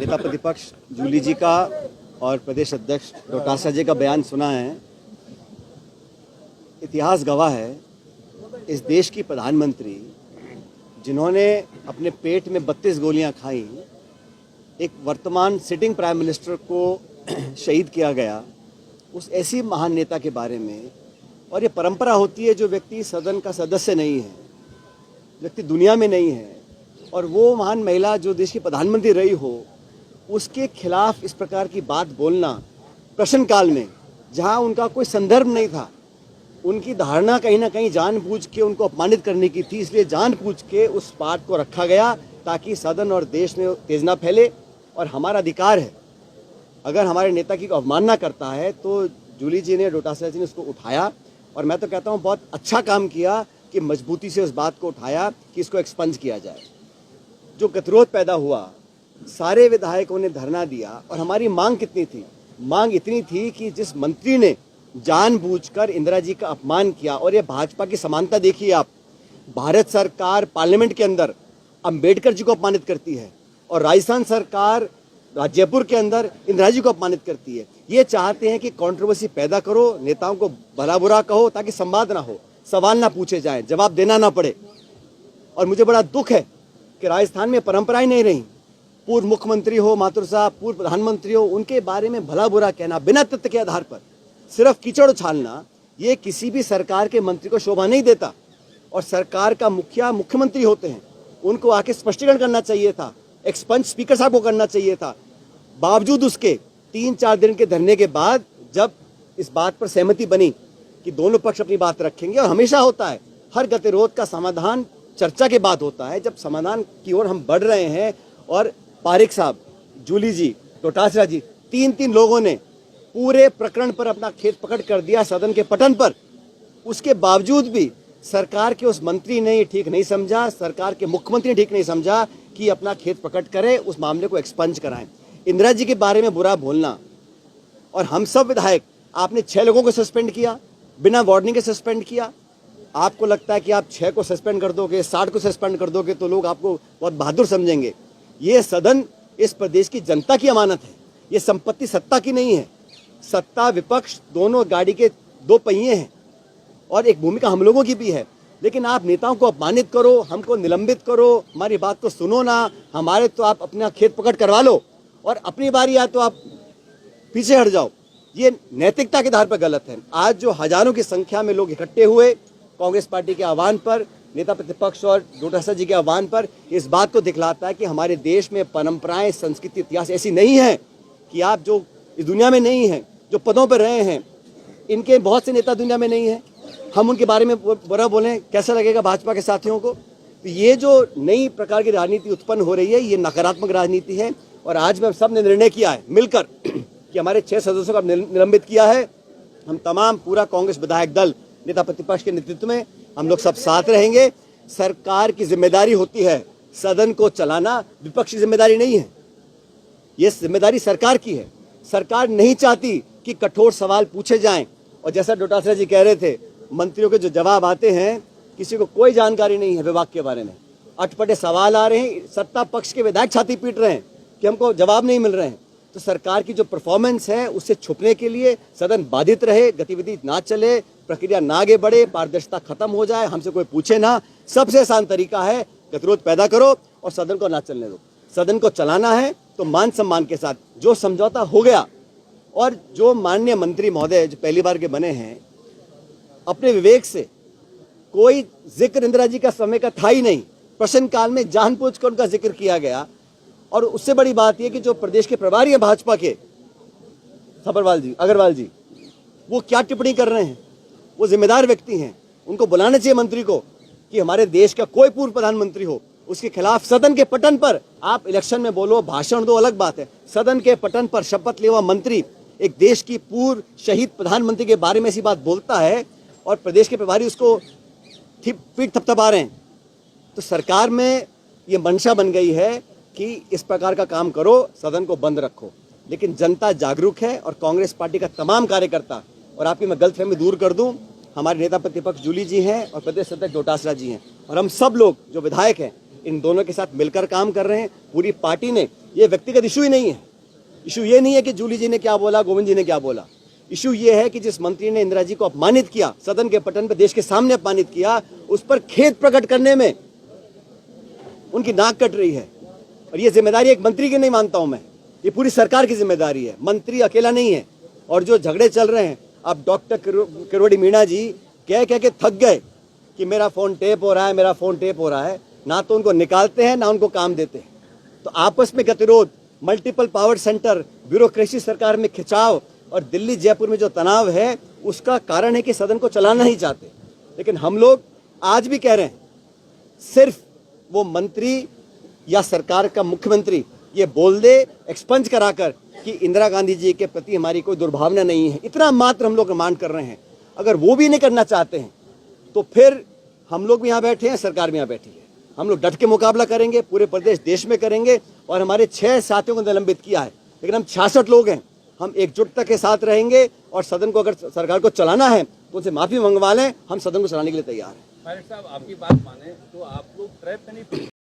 नेता प्रतिपक्ष जूली जी का और प्रदेश अध्यक्ष डोटासरा जी का बयान सुना है। इतिहास गवाह है, इस देश की प्रधानमंत्री जिन्होंने अपने पेट में 32 गोलियां खाई, एक वर्तमान सिटिंग प्राइम मिनिस्टर को शहीद किया गया, उस ऐसी महान नेता के बारे में। और ये परंपरा होती है, जो व्यक्ति सदन का सदस्य नहीं है, व्यक्ति दुनिया में नहीं है, और वो महान महिला जो देश की प्रधानमंत्री रही हो, उसके खिलाफ इस प्रकार की बात बोलना प्रश्नकाल में, जहां उनका कोई संदर्भ नहीं था, उनकी धारणा कहीं ना कहीं जानबूझ के उनको अपमानित करने की थी, इसलिए जानबूझ के उस बात को रखा गया ताकि सदन और देश में तेज फैले। और हमारा अधिकार है, अगर हमारे नेता की अवमानना करता है तो जूली जी ने, डोटासरा जी ने उसको उठाया, और मैं तो कहता हूँ बहुत अच्छा काम किया कि मजबूती से उस बात को उठाया कि इसको एक्सपंज किया जाए। जो गतिरोध पैदा हुआ, सारे विधायकों ने धरना दिया, और हमारी मांग कितनी थी? मांग इतनी थी कि जिस मंत्री ने जानबूझकर इंदिरा जी का अपमान किया, और ये भाजपा की समानता देखिए आप, भारत सरकार पार्लियामेंट के अंदर अंबेडकर जी को अपमानित करती है, और राजस्थान सरकार जयपुर के अंदर इंदिरा जी को अपमानित करती है। ये चाहते हैं कि कंट्रोवर्सी पैदा करो, नेताओं को भला बुरा कहो, ताकि संवाद ना हो, सवाल ना पूछे जाए, जवाब देना ना पड़े। और मुझे बड़ा दुख है कि राजस्थान में परंपराएं नहीं रही। पूर्व मुख्यमंत्री हो माथुर साहब, पूर्व प्रधानमंत्री हो, उनके बारे में भला बुरा कहना बिना तथ्य के आधार पर, सिर्फ कीचड़ उछालना, ये किसी भी सरकार के मंत्री को शोभा नहीं देता। और सरकार का मुखिया मुख्यमंत्री होते हैं, उनको आके स्पष्टीकरण करना चाहिए था, एक्सपंज स्पीकर साहब को करना चाहिए था। बावजूद उसके 3-4 दिन के धरने के बाद जब इस बात पर सहमति बनी कि दोनों पक्ष अपनी बात रखेंगे, और हमेशा होता है, हर गतिरोध का समाधान चर्चा के बाद होता है। जब समाधान की ओर हम बढ़ रहे हैं, और पारिक साहब, जूली जी, डोटासरा जी, 3 लोगों ने पूरे प्रकरण पर अपना खेत पकड़ कर दिया सदन के पटन पर, उसके बावजूद भी सरकार के उस मंत्री ने ठीक नहीं समझा, सरकार के मुख्यमंत्री ने ठीक नहीं समझा कि अपना खेत पकड़ करे, उस मामले को एक्सपंज कराएं। इंदिरा जी के बारे में बुरा बोलना, और हम सब विधायक, आपने 6 लोगों को सस्पेंड किया, बिना वार्निंग के सस्पेंड किया। आपको लगता है कि आप 6 को सस्पेंड कर दोगे, 60 को सस्पेंड कर दोगे तो लोग आपको बहुत बहादुर समझेंगे। ये सदन इस प्रदेश की जनता की अमानत है, ये संपत्ति सत्ता की नहीं है। सत्ता विपक्ष दोनों गाड़ी के 2 पहिए हैं, और एक भूमिका हम लोगों की भी है। लेकिन आप नेताओं को अपमानित करो, हमको निलंबित करो, हमारी बात को सुनो ना, हमारे तो आप अपना खेत पकड़ करवा लो, और अपनी बारी आए तो आप पीछे हट जाओ। ये नैतिकता के आधार पर गलत है। आज जो हजारों की संख्या में लोग इकट्ठे हुए कांग्रेस पार्टी के आह्वान पर, नेता प्रतिपक्ष और डोटासरा जी के आह्वान पर, इस बात को दिखलाता है कि हमारे देश में परंपराएं, संस्कृति, इतिहास ऐसी नहीं है कि आप जो इस दुनिया में नहीं हैं, जो पदों पर रहे हैं, इनके बहुत से नेता दुनिया में नहीं है, हम उनके बारे में बुरा बोलें, कैसा लगेगा भाजपा के साथियों को? तो ये जो नई प्रकार की राजनीति उत्पन्न हो रही है, ये नकारात्मक राजनीति है। और आज में सब ने निर्णय किया है मिलकर कि हमारे 6 सदस्यों का निलंबित किया है। हम तमाम पूरा कांग्रेस विधायक दल नेता प्रतिपक्ष के नेतृत्व में हम लोग सब साथ रहेंगे। सरकार की जिम्मेदारी होती है सदन को चलाना, विपक्ष की जिम्मेदारी नहीं है, ये जिम्मेदारी सरकार की है। सरकार नहीं चाहती कि कठोर सवाल पूछे जाएं, और जैसा डोटासरा जी कह रहे थे, मंत्रियों के जो जवाब आते हैं, किसी को कोई जानकारी नहीं है विभाग के बारे में, अटपटे सवाल आ रहे हैं, सत्ता पक्ष के विधायक छाती पीट रहे हैं कि हमको जवाब नहीं मिल रहे हैं। तो सरकार की जो परफॉर्मेंस है, उससे छुपने के लिए सदन बाधित रहे, गतिविधि ना चले, प्रक्रिया ना आगे बढ़े, पारदर्शिता खत्म हो जाए, हमसे कोई पूछे ना, सबसे आसान तरीका है गतिरोध पैदा करो और सदन को ना चलने दो। सदन को चलाना है तो मान सम्मान के साथ, जो समझौता हो गया, और जो माननीय मंत्री महोदय जो पहली बार के बने हैं, अपने विवेक से, कोई जिक्र इंदिरा जी का समय का था ही नहीं, प्रश्नकाल में जानबूझकर उनका जिक्र किया गया। और उससे बड़ी बात यह कि जो प्रदेश के प्रभारी हैं भाजपा के, अग्रवाल जी, वो क्या टिप्पणी कर रहे हैं? वो जिम्मेदार व्यक्ति हैं, उनको बुलाना चाहिए मंत्री को कि हमारे देश का कोई पूर्व प्रधानमंत्री हो, उसके खिलाफ सदन के पटन पर आप इलेक्शन में बोलो, भाषण दो, अलग बात है। सदन के पटन पर शपथ लेवा मंत्री एक देश की पूर्व शहीद प्रधानमंत्री के बारे में ऐसी बात बोलता है, और प्रदेश के प्रभारी उसको पीठ थपथपा रहे हैं। तो सरकार में ये मंशा बन गई है कि इस प्रकार का काम करो, सदन को बंद रखो। लेकिन जनता जागरूक है, और कांग्रेस पार्टी का तमाम कार्यकर्ता, और आपकी मैं गलतफहमी दूर कर दूं, हमारे नेता प्रतिपक्ष जूली जी हैं और प्रदेश अध्यक्ष डोटासरा जी हैं, और हम सब लोग जो विधायक हैं इन दोनों के साथ मिलकर काम कर रहे हैं पूरी पार्टी ने। ये व्यक्तिगत इशू ही नहीं है। इशू ये नहीं है कि जूली जी ने क्या बोला, गोविंद जी ने क्या बोला। इशू ये है कि जिस मंत्री ने इंदिरा जी को अपमानित किया, सदन के पटल पर देश के सामने अपमानित किया, उस पर खेद प्रकट करने में उनकी नाक कट रही है। और ये जिम्मेदारी एक मंत्री की नहीं मानता हूं मैं, ये पूरी सरकार की जिम्मेदारी है। मंत्री अकेला नहीं है। और जो झगड़े चल रहे हैं, अब डॉक्टर किरोड़ी मीणा जी कह के थक गए कि मेरा फोन टेप हो रहा है, मेरा फोन टेप हो रहा है। ना तो उनको निकालते हैं, ना उनको काम देते हैं। तो आपस में गतिरोध, मल्टीपल पावर सेंटर, ब्यूरोक्रेसी सरकार में खिंचाव और दिल्ली जयपुर में जो तनाव है, उसका कारण है कि सदन को चलाना ही चाहते। लेकिन हम लोग आज भी कह रहे हैं, सिर्फ वो मंत्री या सरकार का मुख्यमंत्री ये बोल दे एक्सपंज कराकर कि इंदिरा गांधी जी के प्रति हमारी कोई दुर्भावना नहीं है, इतना मात्र हम लोग डिमांड कर रहे हैं। अगर वो भी नहीं करना चाहते हैं तो फिर हम लोग भी यहाँ बैठे हैं, सरकार भी यहाँ बैठी है। हम लोग डट के मुकाबला करेंगे, पूरे प्रदेश देश में करेंगे। और हमारे 6 साथियों को निलंबित किया है, लेकिन हम 66 लोग हैं। हम एकजुटता के साथ रहेंगे और सदन को अगर सरकार को चलाना है तो उनसे माफी मंगवा लें। हम सदन को चलाने के लिए तैयार हैं। पायलट साहब, आपकी बात माने तो आप लोग ट्रैप में नहीं